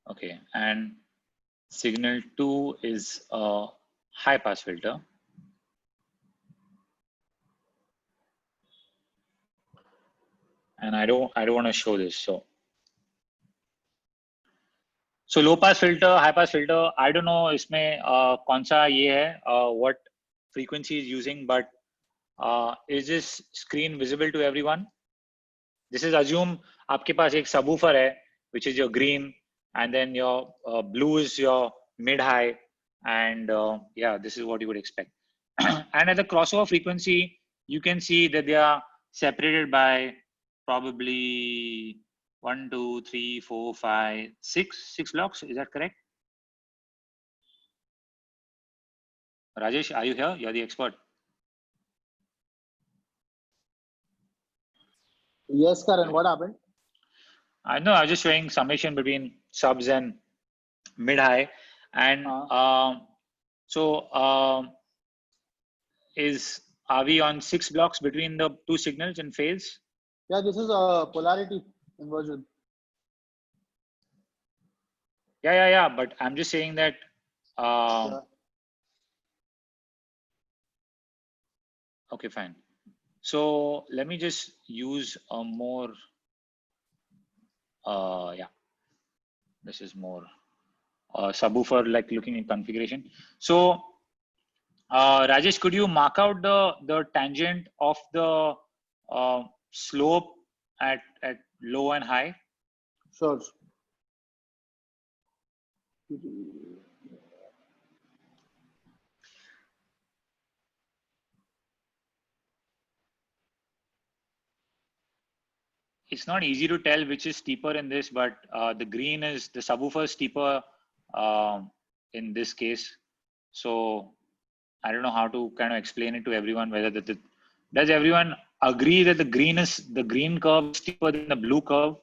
Okay, and signal 2 is a high pass filter. And I don't want to show this. So low pass filter, high pass filter, I don't know इसमें कौन सा ये है, what frequency is using, but is this screen visible to everyone? This is assume आपके पास एक subwoofer है, which is your green, and then your blue is your mid high, and yeah, this is what you would expect. And at the crossover frequency, you can see that they are separated by probably 1, 2, 3, 4, 5, 6 blocks. Is that correct? Rajesh, are you here? You're the expert. Yes, Karan, what happened? I know, I was just showing summation between subs and mid high. And are we on 6 blocks between the two signals in phase? Yeah, this is a polarity inversion. Yeah. But I'm just saying that. Yeah. Okay, fine. So let me just use a more. Yeah, this is more subwoofer like looking in configuration. So Rajesh, could you mark out the tangent of the slope at low and high? Sure. It's not easy to tell which is steeper in this, but the green is the subwoofer steeper in this case. So I don't know how to kind of explain it to everyone. Whether does everyone agree that the green curve is steeper than the blue curve?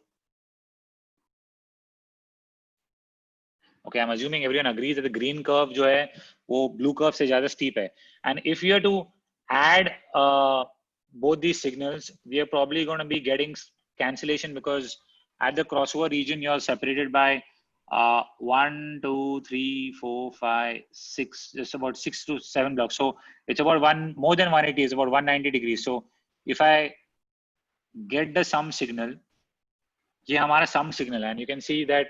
Okay, I'm assuming everyone agrees that the green curve जो है वो blue curve से ज़्यादा steep है. And if we are to add both these signals, we are probably going to be getting cancellation because at the crossover region you are separated by 1, 2, 3, 4, 5, 6, just about 6 to 7 blocks. So it's about more than 180, it's about 190 degrees. So if I get the sum signal, ये हमारा sum signal, and you can see that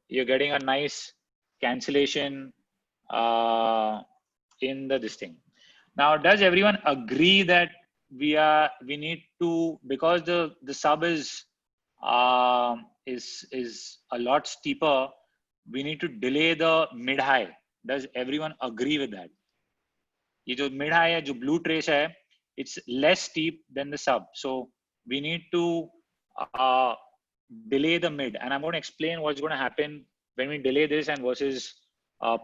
you're getting a nice cancellation in this thing. Now, does everyone agree that we need to, because the sub is a lot steeper, we need to delay the mid high? Does everyone agree with that? ये जो mid high है, जो blue trace है, it's less steep than the sub, so we need to delay the mid, and I'm going to explain what's going to happen when we delay this and versus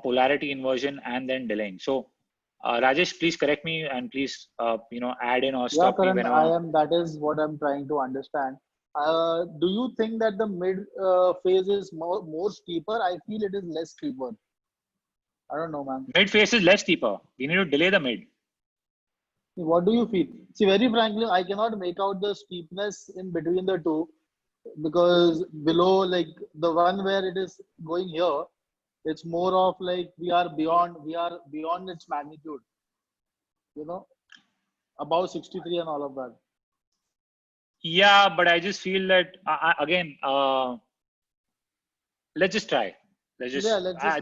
polarity inversion and then delaying. So Rajesh, please correct me and please add in or stop me Karan, whenever. that is what I'm trying to understand. Do you think that the mid phase is more steeper? I feel it is less steeper. I don't know, man. Mid phase is less steeper. We need to delay the mid. What do you feel? See, very frankly, I cannot make out the steepness in between the two, because below, like the one where it is going here, it's more of like we are beyond its magnitude, above 63 and all of that. Yeah, but I just feel that again, let's just try. Let's just try.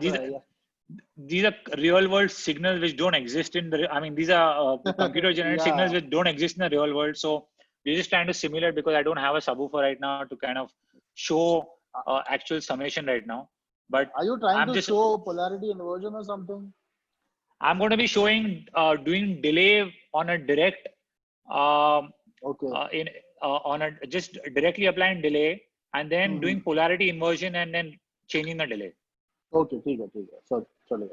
These are real world signals which don't exist in the, I mean, these are computer generated signals which don't exist in the real world. So we're just trying to simulate, because I don't have a subwoofer right now to kind of show actual summation right now. But are you trying to show polarity inversion or something? I'm going to be showing doing delay on a direct just directly applying delay and then doing polarity inversion and then changing the delay. Okay, sorry.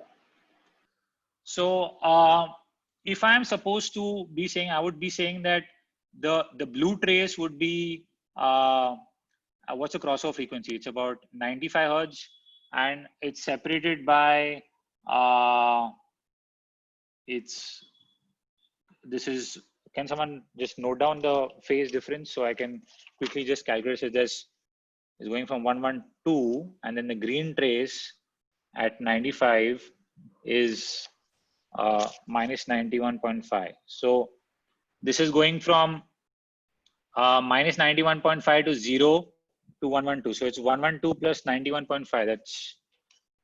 So if I am supposed to be saying, I would be saying that the blue trace would be what's the crossover frequency? It's about 95 hertz, and it's separated by can someone just note down the phase difference so I can quickly just calculate it? There's is going from 112, and then the green trace at 95 is minus 91.5. So this is going from minus 91.5 to 0 to 112. So it's 112 plus 91.5. That's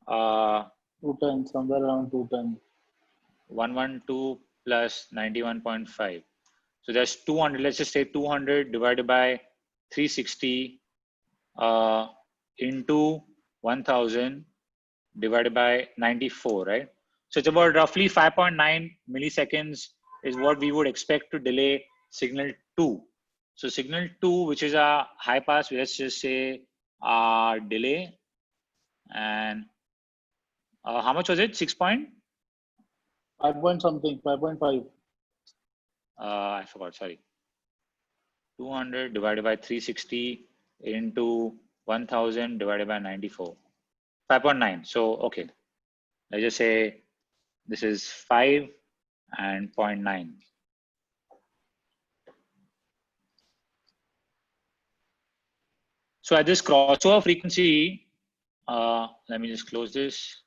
210, somewhere around 210. 112 plus 91.5. So that's 200. Let's just say 200 divided by 360 into 1000 divided by 94, right? So it's about roughly 5.9 milliseconds is what we would expect to delay signal 2. So signal 2, which is a high pass, let's just say delay. And how much was it? 6 point? 5 point something, 5.5. I forgot, sorry. 200 divided by 360 into 1000 divided by 94. 5.9. So, okay. Let's just say this is 5 and 0.9. So at this crossover frequency, let me just close this.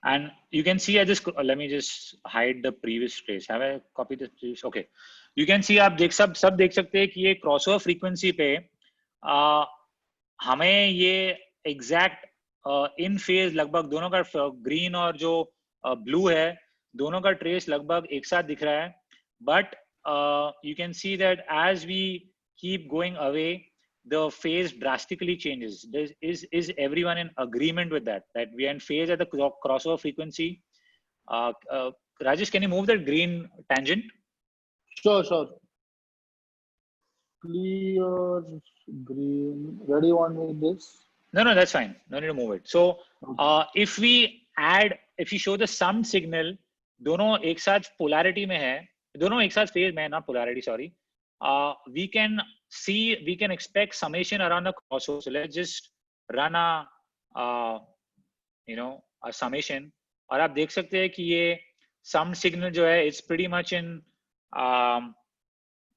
And you can see at this, let me just hide the previous trace. Have I copied the previous? Okay. You can see आप देख सब देख सकते हैं कि ये crossover frequency पे हमें ये exact in phase लगभग दोनों का green और जो blue है दोनों का trace लगभग एक साथ दिख रहा है. But you can see that as we keep going away, the phase drastically changes. Is everyone in agreement with that? That we are in phase at the crossover frequency? Rajesh, can you move that green tangent? Sure. Clear green. Where do you want me this? No, that's fine. No need to move it. So if we show the sum signal, दोनों एक साथ polarity में है, दोनों एक साथ phase में है, not polarity, sorry. We can expect summation around the crossover. So let's just run a summation. और आप देख सकते हैं कि ये sum signal जो है, it's pretty much in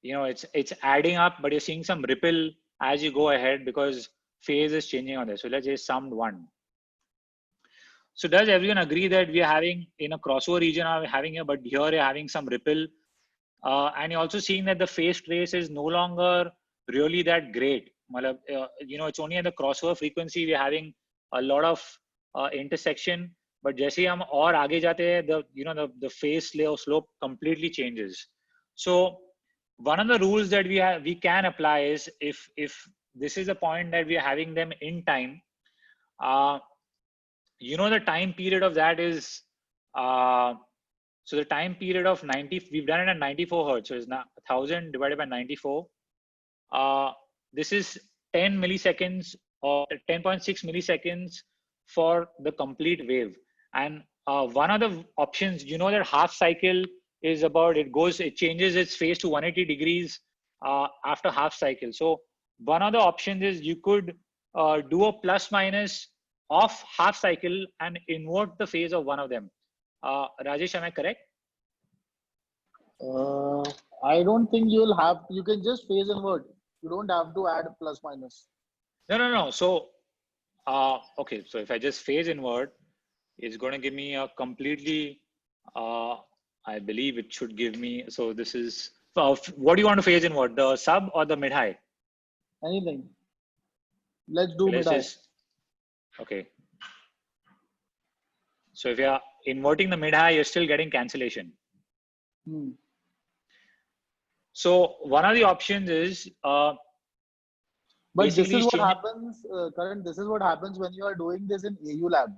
it's adding up, but you're seeing some ripple as you go ahead because phase is changing on this. So let's just sum 1. So does everyone agree that we are having in a crossover region are having here, but here you're having some ripple? And you're also seeing that the phase trace is no longer really that great. It's only at the crossover frequency we're having a lot of intersection. But जैसे ही हम और आगे जाते हैं, the phase slope completely changes. So one of the rules that we can apply is if this is the point that we are having them in time, the time period of that is so the time period of 90, we've done it at 94 hertz. So it's now 1000 divided by 94. This is 10 milliseconds or 10.6 milliseconds for the complete wave. And one of the options, that half cycle is about, it changes its phase to 180 degrees after half cycle. So one of the options is you could do a plus minus of half cycle and invert the phase of one of them. Rajesh, am I correct? I don't think you can just phase invert. You don't have to add plus minus. No. So, okay. So if I just phase invert, it's going to give me a completely, I believe it should give me, so this is, what do you want to phase invert? The sub or the mid-high? Anything. Let's do mid-high. Okay. So if you're inverting the mid-high, you're still getting cancellation. So one of the options is, but this is what happens, Karan, this is what happens when you are doing this in AU lab.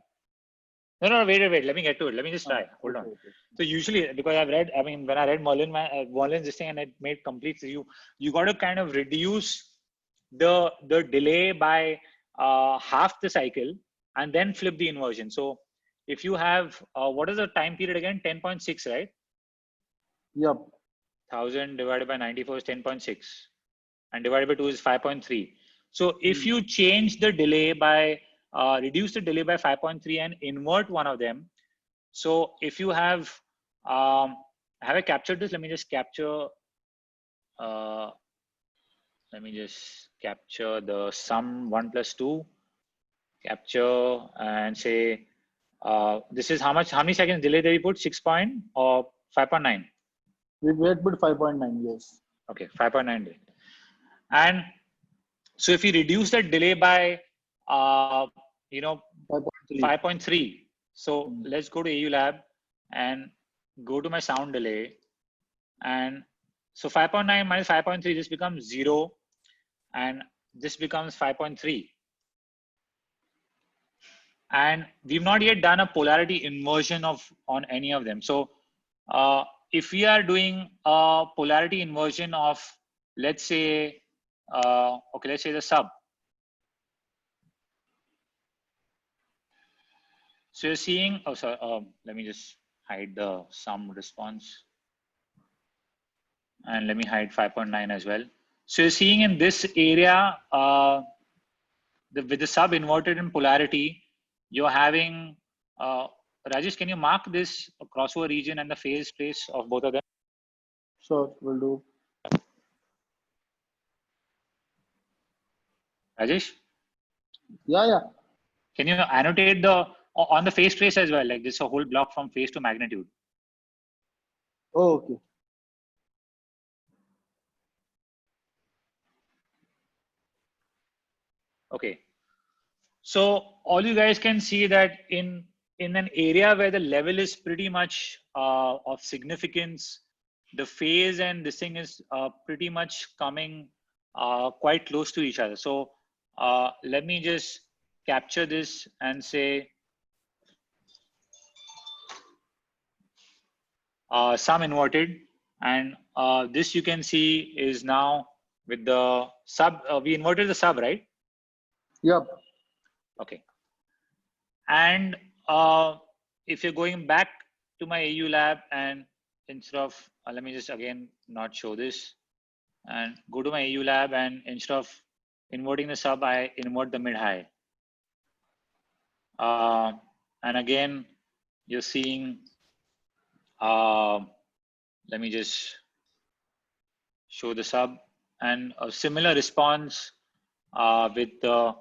No, wait. Let me get to it. Let me just try. Hold on. Okay. So usually, because when I read Merlin's this thing and it made complete, so you got to kind of reduce the delay by half the cycle and then flip the inversion. So if you have, what is the time period again? 10.6, right? Yep. 1000 divided by 94 is 10.6 and divided by 2 is 5.3. So if you change the delay by, reduce the delay by 5.3 and invert one of them. So if you have I captured this? Let me just capture, let me just capture the sum 1 plus 2, capture and say, this is how many seconds delay did we put? 6 point or 5.9? We put 5.9, yes. Okay, 5.9. And so if you reduce that delay by, 5.3. 5.3. So let's go to AU Lab and go to my sound delay. And so 5.9 minus 5.3, this becomes 0. And this becomes 5.3. And we've not yet done a polarity inversion on any of them. So if we are doing a polarity inversion of, let's say, let's say the sub. So you're seeing, let me just hide the sum response. And let me hide 5.9 as well. So you're seeing in this area, with the sub inverted in polarity, you're having, Rajesh, can you mark this crossover region and the phase space of both of them? Sure, will do. Rajesh? Yeah. Can you annotate on the phase trace as well, like this a whole block from phase to magnitude? Oh, okay. Okay. So all you guys can see that in an area where the level is pretty much of significance, the phase and this thing is pretty much coming quite close to each other. So let me just capture this and say sum inverted, and this you can see is now with the sub. We inverted the sub, right? Yep. Okay. And if you're going back to my AU Lab and instead of, let me just again not show this and go to my AU Lab, and instead of inverting the sub, I invert the mid-high. And again, you're seeing, let me just show the sub and a similar response with the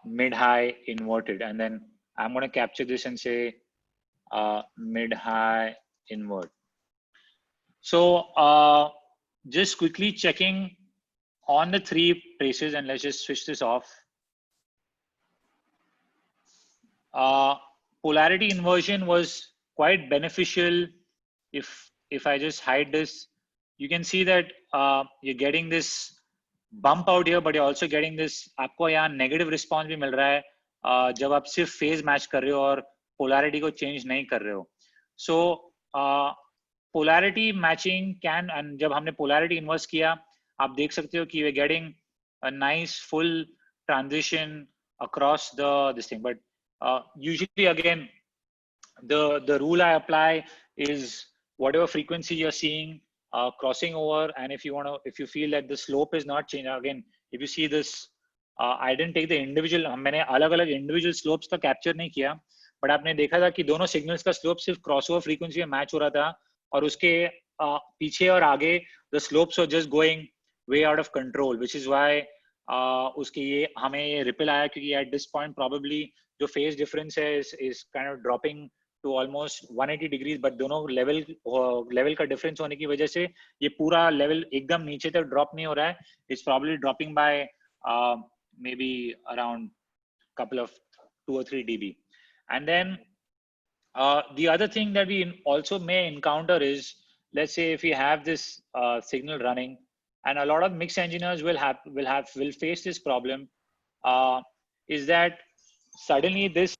mid-high inverted. And then I'm going to capture this and say mid-high invert. So just quickly checking on the 3 traces, and let's just switch this off. Polarity inversion was quite beneficial. If I just hide this, you can see that you're getting this bump out here, but you're also getting this, आपको यहाँ negative response भी मिल रहा है जब आप सिर्फ phase match कर रहे हो और polarity को change नहीं कर रहे हो. So polarity matching can, and जब हमने polarity inverse किया, आप देख सकते हो कि we're getting a nice full transition across this thing. But usually again, the rule I apply is whatever frequency you're seeing crossing over, and if you feel that the slope is not changing, again, if you see this, I didn't take the individual, मैंने अलग-अलग individual slopes का capture नहीं किया, but आपने देखा था कि दोनों signals का slope सिर्फ crossover frequency में match हो रहा था, और उसके पीछे और आगे the slopes were just going way out of control, which is why उसकी ये हमें ये ripple आया, क्योंकि at this point probably जो phase difference है is kind of dropping to almost 180 degrees, but दोनों level का difference होने की वजह से ये पूरा level एकदम नीचे तक drop नहीं हो रहा है. It's probably dropping by maybe around couple of 2 or 3 dB. And then the other thing that we also may encounter is, let's say if we have this signal running, and a lot of mix engineers will face this problem, is that suddenly this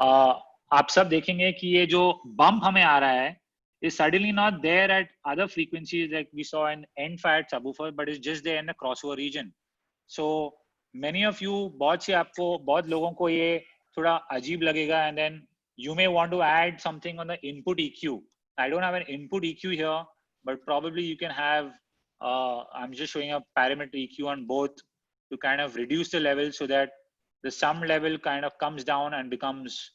आप सब देखेंगे कि ये जो bump हमें आ रहा है is suddenly not there at other frequencies like we saw in end fire subwoofer, but it's just there in the crossover region. So many of you, बहुत लोगों को ये थोड़ा अजीब लगेगा, and then you may want to add something on the input EQ. I don't have an input EQ here, but probably you can have, I'm just showing a parameter EQ on both to kind of reduce the level so that the sum level kind of comes down and becomes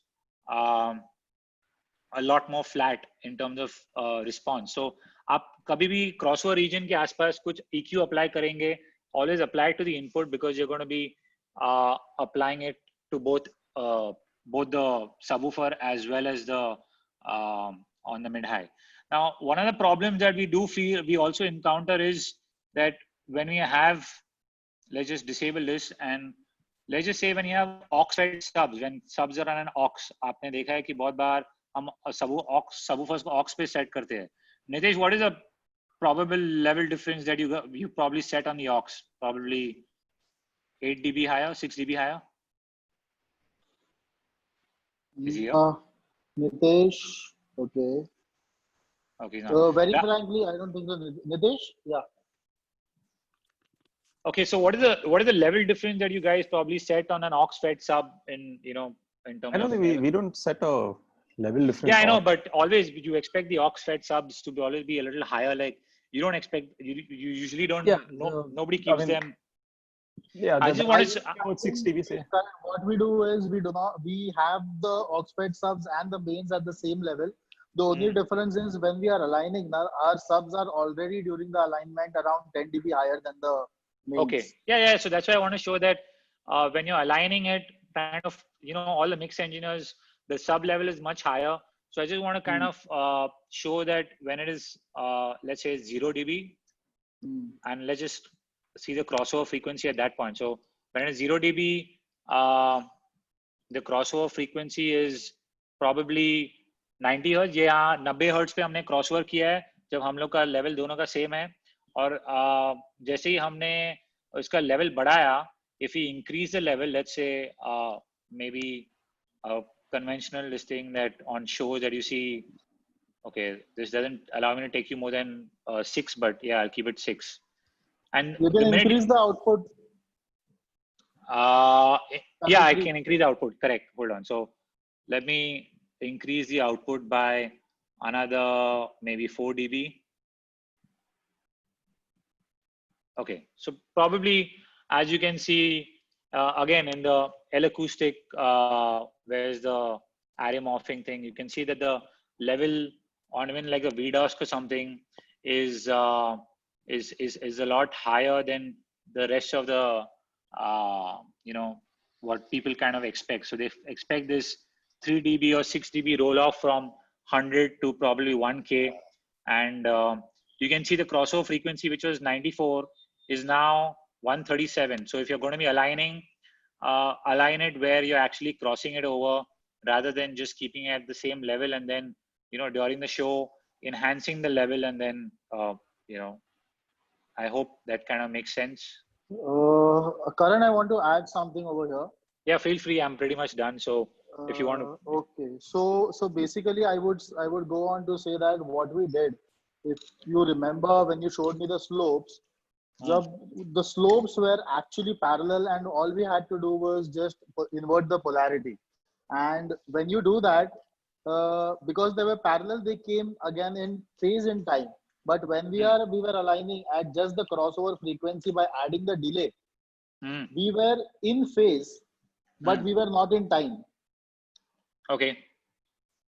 a lot more flat in terms of response. So आप कभी भी crossover reason के आसपास कुछ EQ apply करेंगे, always apply it to the input because you're going to be applying it to both the subwoofer as well as the on the mid high. Now, one of the problems that we also encounter is that when we have, let's just disable this, and let's just say when you have aux-fed subs, when subs are on an aux, आपने देखा है कि बहुत बार हम subwoofers को aux पे set करते हैं. Nitesh, what is the probable level difference that you probably set on the aux? Probably 8 dB higher, 6 dB higher? Is he here? Nitesh, okay. Okay, So very frankly, I don't think so. Nitesh, yeah. Okay, so what is the level difference that you guys probably set on an aux-fed sub in in terms I don't think we don't set a level difference. Yeah, I know, but always you expect the aux-fed subs to always be a little higher. Like you don't expect, you usually don't. Yeah, nobody keeps them. Yeah, I just want to. about 6 dB. Say. What we do is we have the aux-fed subs and the mains at the same level. The only difference is when we are aligning, our subs are already during the alignment around 10 dB higher than the mains. Okay. Yeah. So that's why I want to show that when you're aligning it, kind of, all the mix engineers, the sub level is much higher. So I just want to kind of show that when it is, let's say 0 dB, and let's just see the crossover frequency at that point. So when it is 0 dB, the crossover frequency is probably 90 Hz. ये यहाँ 90 Hz पे हमने crossover किया है जब हम लोग का level दोनों का same है. और जैसे ही हमने इसका level बढ़ाया, if we increase the level, let's say maybe a conventional listing that on shows that you see, okay, this doesn't allow me to take you more than 6, but yeah, I'll keep it 6. And you can increase the output. Yeah, I can increase the output. Correct. Hold on. So let me increase the output by another maybe 4 dB. Okay. So probably, as you can see, again in the L acoustic, where's the array morphing thing, you can see that the level on even like a VDOS or something is a lot higher than the rest of the what people kind of expect. So they expect this 3 dB or 6 dB roll off from 100 to probably 1K, and you can see the crossover frequency, which was 94, is now 137. So if you're going to be aligning, align it where you're actually crossing it over rather than just keeping it at the same level and then during the show enhancing the level, and then I hope that kind of makes sense. Karan, I want to add something over here. Yeah, feel free. I'm pretty much done. So if you want to. Okay. So basically, I would go on to say that what we did, if you remember when you showed me the slopes, the slopes were actually parallel, and all we had to do was just invert the polarity. And when you do that, because they were parallel, they came again in phase in time. But when we were aligning at just the crossover frequency by adding the delay, we were in phase, but we were not in time. Okay.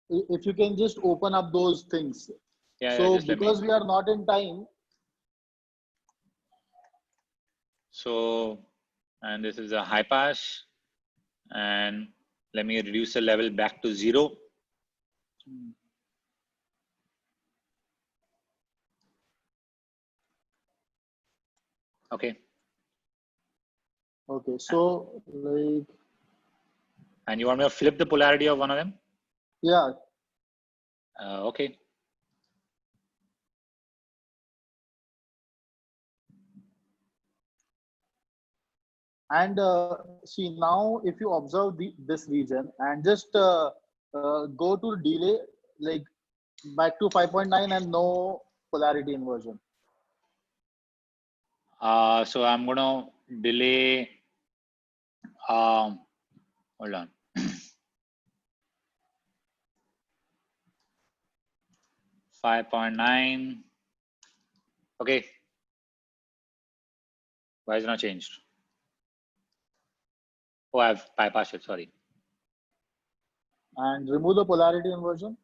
If you can just open up those things. Yeah. So because we are not in time. So, and this is a high pass, and let me reduce the level back to 0. Okay. Okay, so like. And you want me to flip the polarity of one of them? Yeah. Okay. And see, now if you observe this region and just go to delay, like back to 5.9 and no polarity inversion. So I'm going to delay, hold on. .9. Okay. Why is it not changed? Oh, I've bypassed it, sorry. And remove the polarity inversion.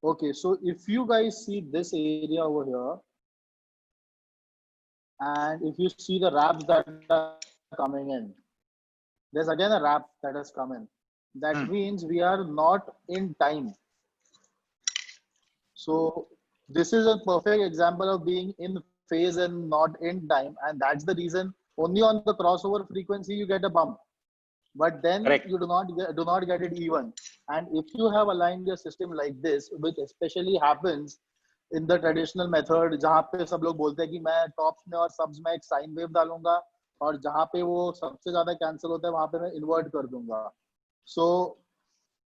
Okay, so if you guys see this area over here, and if you see the wraps that are coming in, there's again a wrap that has come in. That Hmm. means we are not in time. So this is a perfect example of being in phase and not in time, and that's the reason only on the crossover frequency you get a bump, but then Correct. you do not get it even. And if you have aligned your system like this, which especially happens in the traditional method, जहाँ पे सब लोग बोलते हैं कि मैं tops में और सबs में एक साइन वेव डालूंगा, और जहाँ पे वो सबसे ज्यादा कैंसिल होता है वहां पे मैं इन्वर्ट कर दूंगा. So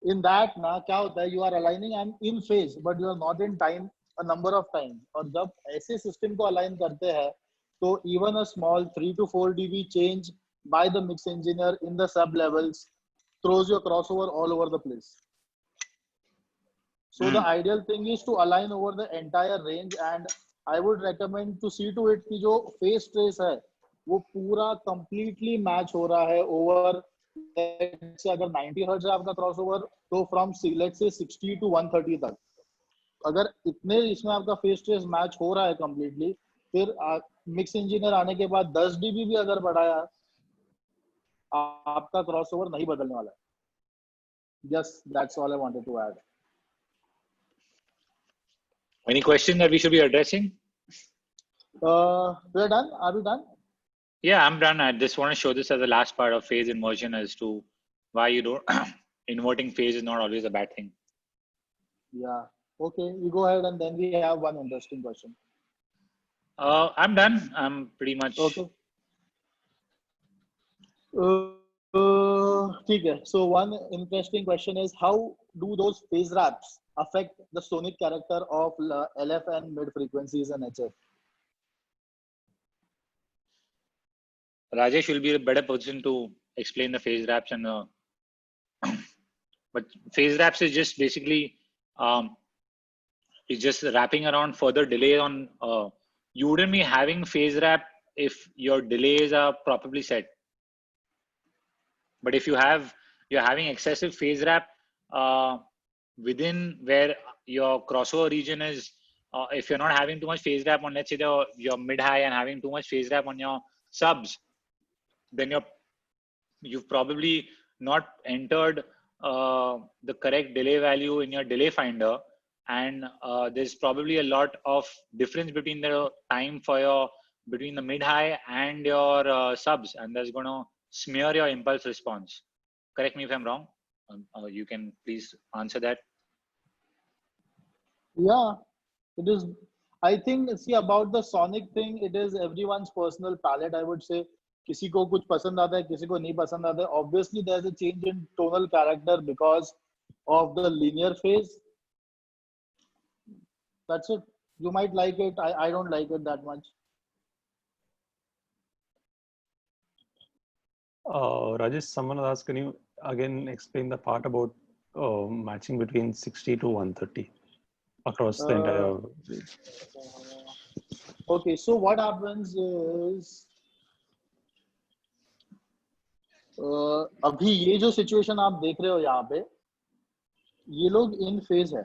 in that ना क्या होता है, you are aligning and in phase but you are not in time a number of times. और जब ऐसे सिस्टम को अलाइन करते हैं तो even a small 3 to 4 dB change by the mix engineer in the sub levels throws your crossover all over the place. So the Hmm. ideal thing is to align over the entire range, and I would recommend to see to it कि जो phase trace है वो पूरा completely match हो रहा है over, let's say अगर 90 hertz है आपका crossover, तो from let's say 60 to 130 तक अगर इतने इसमें आपका फेस ट्रेस मैच हो रहा है completely, फिर मिक्स इंजीनियर आने के बाद 10 dB भी अगर बढ़ाया, आपका क्रॉसओवर नहीं बदलने वाला है. Yes, that's all I wanted to add. Any question that we should be addressing? We're done. Are we done? Yeah, I'm done. I just want to show this as the last part of phase inversion as to why you don't inverting phase is not always a bad thing. Yeah. Okay, you go ahead, and then we have one interesting question. I'm done. I'm pretty much. Okay. ठीक है. So one interesting question is, how do those phase wraps affect the sonic character of LF and mid frequencies and HF? Rajesh will be in a better position to explain the phase wraps and but phase wraps is just basically it's just wrapping around further delay on you wouldn't be having phase wrap if your delays are properly set. But if you're having excessive phase wrap within where your crossover region is, if you're not having too much phase wrap on, let's say your mid high and having too much phase wrap on your subs, then you've probably not entered the correct delay value in your delay finder, and there's probably a lot of difference between the time for your between the mid high and your subs, and that's going to smear your impulse response. Correct me if I'm wrong. You can please answer that. Yeah, it is. I think, see, about the sonic thing, it is everyone's personal palette, I would say. किसी को कुछ पसंद आता है, किसी को नहीं पसंद आता है. Obviously, there's a change in tonal character because of the linear phase. That's it. You might like it. I don't like it that much. Rajesh, someone asked, can you again explain the part about matching between 60 to 130 across the entire range? Okay, so what happens is, अभी ये जो situation आप देख रहे हो यहाँ पे, ये लोग इन फेज है,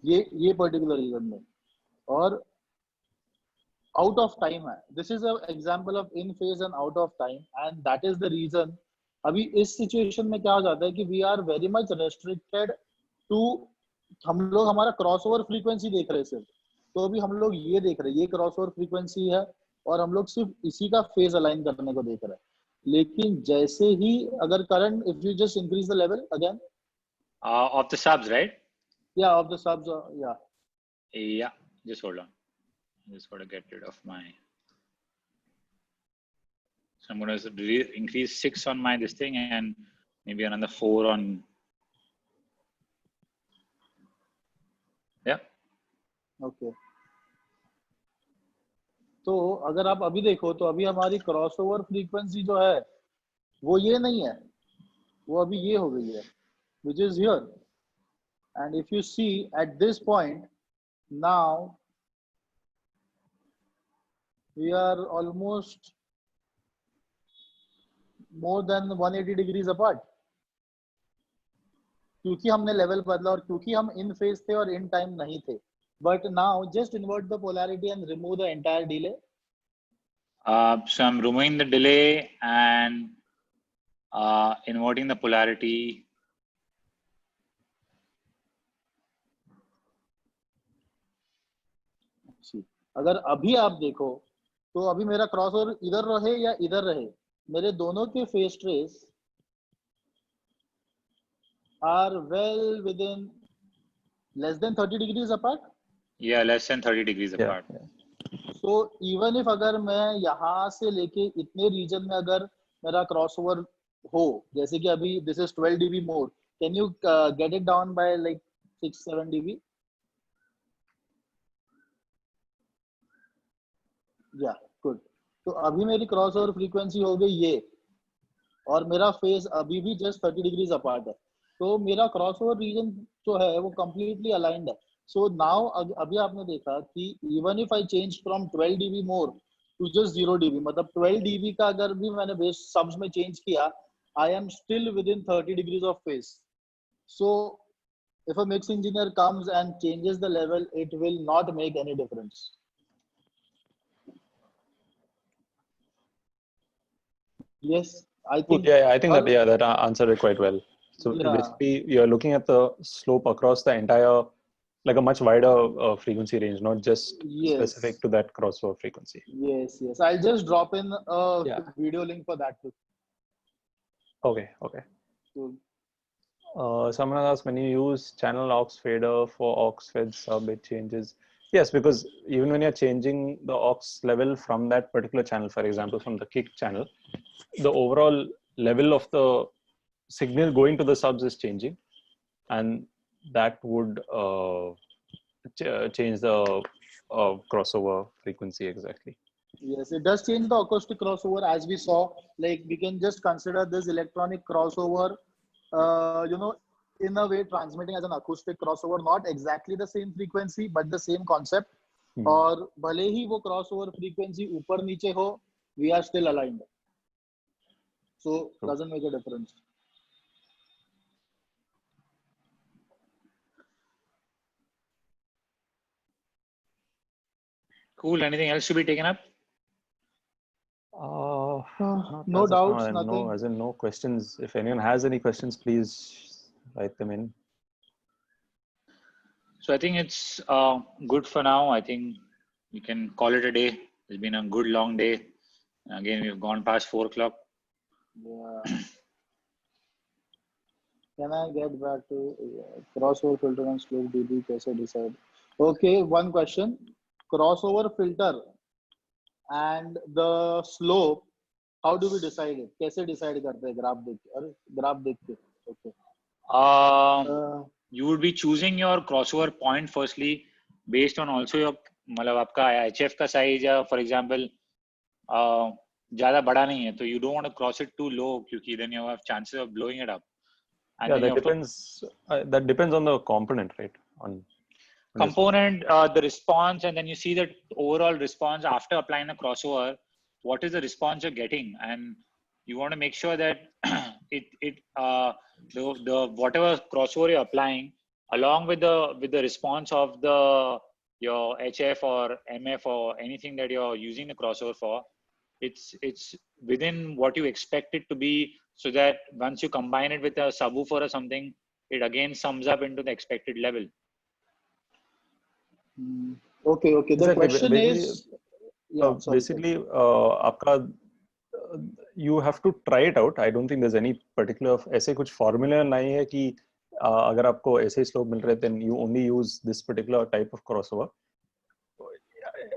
ये पर्टिकुलर रीजन में, और आउट ऑफ टाइम है. This is a example of in phase and out of time, and that is the reason. अभी इस सिचुएशन में क्या हो जाता है कि we are very much restricted to, हम लोग हमारा क्रॉसओवर फ्रीक्वेंसी देख रहे हैं सिर्फ. तो अभी हम लोग ये देख रहे हैं, ये क्रॉसओवर फ्रीक्वेंसी है, और हम लोग सिर्फ इसी का फेज अलाइन करने को देख रहे हैं. लेकिन जैसे ही अगर current, if you just increase the level again Of the subs, right? yeah, of the subs, yeah. Yeah, just hold on. Just got to get rid of my. So I'm going to increase 6 on my this thing and maybe another 4 on. Yeah. Okay. तो अगर आप अभी देखो तो अभी हमारी crossover frequency जो है वो ये नहीं है, वो अभी ये हो गई है, which is here. And if you see at this point now, we are almost more than 180 degrees apart. क्योंकि हमने लेवल बदला और क्योंकि हम इन फेज थे और इन टाइम नहीं थे. But now just invert the polarity and remove the entire delay. So I'm removing the delay and inverting the polarity. अगर अभी आप देखो तो अभी मेरा क्रॉस ओवर इधर रहे या इधर रहे, मेरे दोनों के face trace are well within less than 30 degrees apart. Yeah, less than 30 degrees apart. So even if अगर मैं यहाँ से लेके इतने रीजन में अगर मेरा क्रॉस ओवर हो, जैसे कि अभी this is 12 dB more, can you get it down by like 6-7 dB? Yeah, good. तो अभी मेरी क्रॉस ओवर फ्रीक्वेंसी हो गई ये, और मेरा फेस अभी भी जस्ट 30 डिग्रीज अपार्ट है, तो मेरा क्रॉस ओवर रीजन जो है वो कंप्लीटली अलाइंड है. सो नाउ अभी आपने देखा कि even if I change from 12 dB more to just 0 dB, मतलब 12 dB का अगर भी मैंने बेस सम्स में चेंज किया, I am still with in 30 degrees of face. So if a mix engineer comes and changes the level, it will not make any difference. Yes, I think. Yeah, I think that answered it quite well. So basically, you're looking at the slope across the entire, like a much wider frequency range, not just specific to that crossover frequency. Yes. I'll just drop in a video link for that too. Okay. Cool. Someone asked, when you use channel aux fader for aux fed sub, it changes. Yes, because even when you're changing the aux level from that particular channel, for example, from the kick channel, the overall level of the signal going to the subs is changing, and that would change the crossover frequency exactly. Yes, it does change the acoustic crossover, as we saw. Like, we can just consider this electronic crossover, in a way transmitting as an acoustic crossover, not exactly the same frequency, but the same concept. और भले ही वो crossover frequency ऊपर नीचे हो, we are still aligned. So doesn't make a difference. Cool. Anything else to be taken up? No doubts, nothing. No, as in no questions. If anyone has any questions, please write them in. So I think it's good for now. I think we can call it a day. It's been a good long day. Again, we've gone past 4 o'clock. Yeah. Can I get back to crossover filter and slope dB? कैसे decide? Okay, one question. Crossover filter and the slope, how do we decide it? कैसे decide करते हैं? Graph देख के. अरे graph देख के. Okay. You would be choosing your crossover point firstly based on also your, मतलब आपका HF का size या for example ज़्यादा बड़ा नहीं है, तो you don't want to cross it too low क्योंकि then you have chances of blowing it up. And that depends. That depends on the component, right? On component, the response, and then you see the overall response after applying a crossover. What is the response you're getting, and you want to make sure that the whatever crossover you're applying, along with the response of your HF or MF or anything that you're using the crossover for, it's within what you expect it to be, so that once you combine it with a subwoofer or something, it again sums up into the expected level. Okay. The question is, basically, you have to try it out. I don't think there's any particular ऐसे कुछ formula नहीं है कि अगर आपको ऐसे slope मिल रहे, then you only use this particular type of crossover.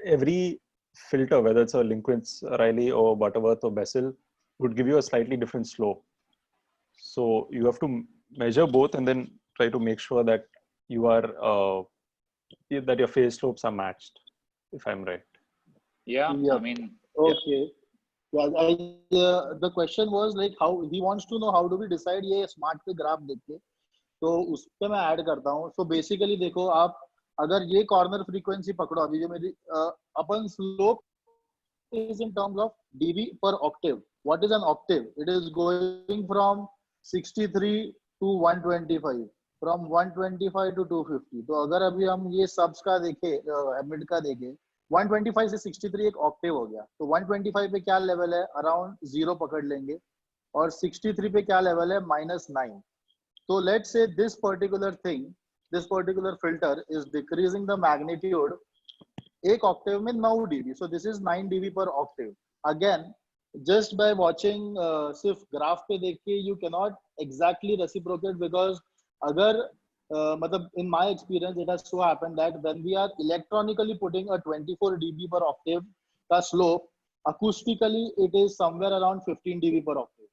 Every filter, whether it's a Linkwitz, Riley, or Butterworth or Bessel, would give you a slightly different slope. So you have to measure both and then try to make sure that you are that your phase slopes are matched, if I'm right. Yeah. I mean. Okay. Yeah, the question was like how he wants to know how do we decide ये smart पे graph देख के, तो उस पे मैं add करता हूँ. So basically देखो, आप अगर ये corner frequency पकड़ो, अभी जो मेरी अपन slope is in terms of dB per octave. What is an octave? It is going from 63 to 125, from 125 to 250. तो अगर अभी हम ये subs का देखें, mid का देखें, 125 से 63 एक octave हो गया. तो 125 पे क्या level है? Around 0 पकड़ लेंगे. और 63 पे क्या level है? -9. So let's say this particular thing, this particular filter is decreasing the magnitude एक octave में 9 dB. So this is 9 dB per octave. Again, just by watching सिर्फ ग्राफ पे देख के you cannot exactly reciprocate, because अगर मतलब in my experience it has so happened that when we are electronically putting a 24 dB per octave का slope, acoustically it is somewhere around 15 dB per octave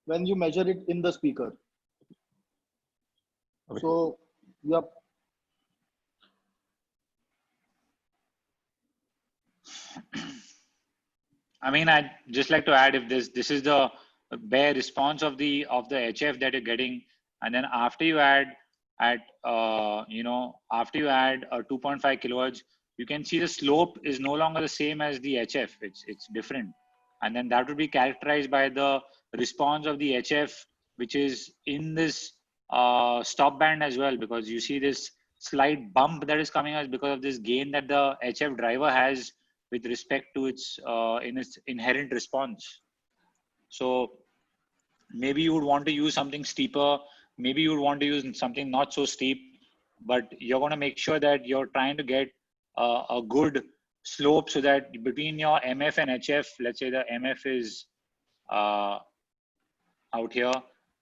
when you measure it in the speaker. Okay. So yep. I mean, I'd just like to add, if this is the bare response of the HF that you're getting, and then after you add after you add 2.5 kilohertz, you can see the slope is no longer the same as the HF. It's different, and then that would be characterized by the response of the HF, which is in this stop band as well, because you see this slight bump that is coming as because of this gain that the HF driver has with respect to its inherent response. So maybe you would want to use something steeper, maybe you would want to use something not so steep, but you're going to make sure that you're trying to get a good slope so that between your MF and HF, let's say the MF is out here,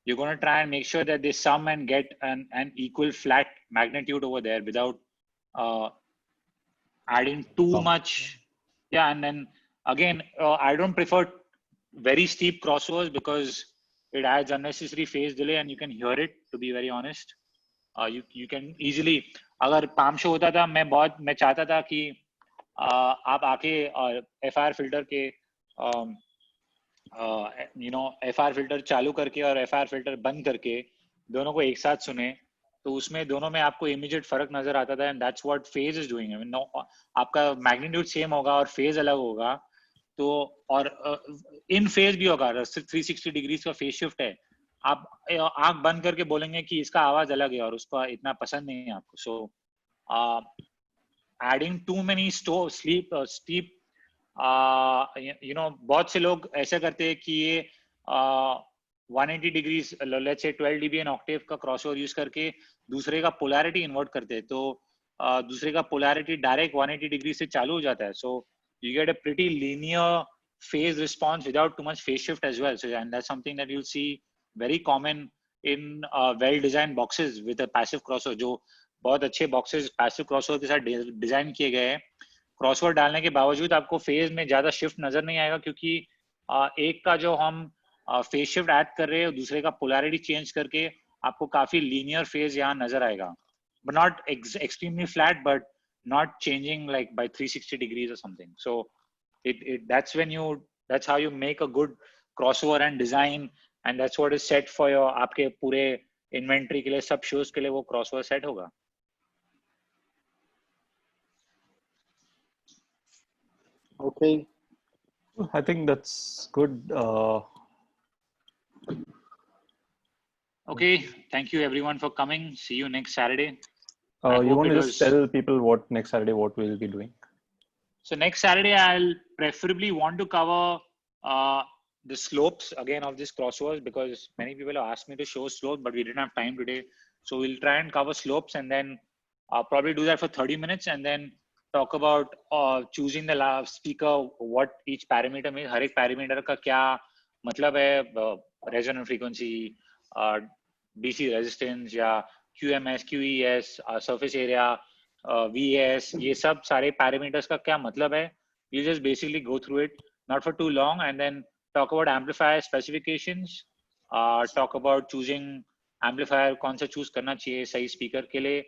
you're going to try and make sure that they sum and get an equal flat magnitude over there without adding too much. Yeah, and then again, I don't prefer very steep crossovers because it adds unnecessary phase delay and you can hear it, to be very honest. You can easily, अगर palm show होता था, मैं चाहता था कि आप आके FR filter के FR फिल्टर चालू करके और FR फिल्टर बंद करके दोनों को एक साथ सुने, तो उसमें दोनों में आपको इमीडिएट फर्क नजर आता था. And that's what phase is doing. आपका मैग्नीट्यूड सेम होगा और फेज अलग होगा, तो और इन फेज भी होगा. 360 डिग्री का फेज शिफ्ट है. आप आंख बंद करके बोलेंगे कि इसका आवाज अलग है और उसका इतना पसंद नहीं है आपको. So adding too many steep बहुत से लोग ऐसा करते हैं कि ये 180 degrees, let's say 12 dB an octave का क्रॉसओवर यूज करके दूसरे का पोलैरिटी इन्वर्ट करते हैं, तो दूसरे का पोलैरिटी डायरेक्ट 180 डिग्री से चालू हो जाता है. So you get a pretty linear phase response without too much phase shift as well. So, and that's something that you'll see very common in well designed boxes with a passive crossover. जो बहुत अच्छे boxes passive crossover के साथ design किए गए हैं, crossover डालने के बावजूद आपको फेज में ज्यादा शिफ्ट नजर नहीं आएगा, क्योंकि एक का जो हम फेज शिफ्ट ऐड कर रहे हैं दूसरे का पोलैरिटी चेंज करके आपको काफी लीनियर फेज यहाँ नजर आएगा, but not extremely flat, but not changing like by 360 degrees or something. So that's how you make a good crossover and design, and that's what is set for your आपके पूरे inventory के लिए, सब shows के लिए वो crossover set होगा. Okay, I think that's good. Okay, thank you everyone for coming. See you next Saturday. You want to just tell people what next Saturday what we'll be doing? So next Saturday, I'll preferably want to cover the slopes again of this crossovers, because many people have asked me to show slopes, but we didn't have time today. So we'll try and cover slopes, and then probably do that for 30 minutes, and then talk about choosing the speaker, what each parameter means. हर एक parameter का क्या मतलब है, resonant frequency, DC resistance या QMS, QES, surface area, VS, ये सब सारे parameters का क्या मतलब है. You just basically go through it, not for too long, and then talk about amplifier specifications, talk about choosing amplifier कौन सा choose करना चाहिए सही speaker के लिए,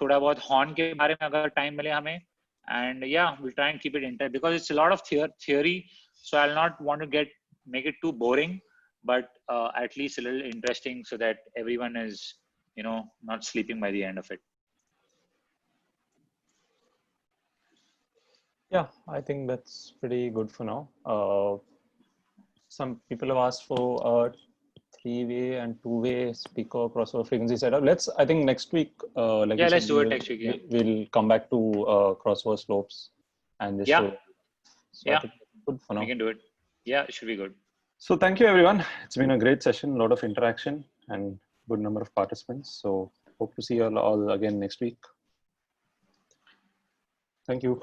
थोड़ा बहुत horn के बारे में अगर time मिले हमें, and yeah, we'll try and keep it intact because it's a lot of theory, so I'll not want to make it too boring, but at least a little interesting so that everyone is, not sleeping by the end of it. Yeah, I think that's pretty good for now. Some people have asked for a three-way and two-way speaker crossover frequency setup. I think next week, like you Let's said, do it next week. Yeah. we'll come back to crossover slopes and just show. So I think it's good for now. We can do it. Yeah, it should be good. So thank you, everyone. It's been a great session, a lot of interaction and good number of participants. So hope to see you all again next week. Thank you.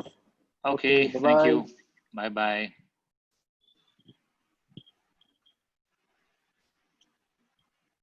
Okay, thank you. Bye-bye.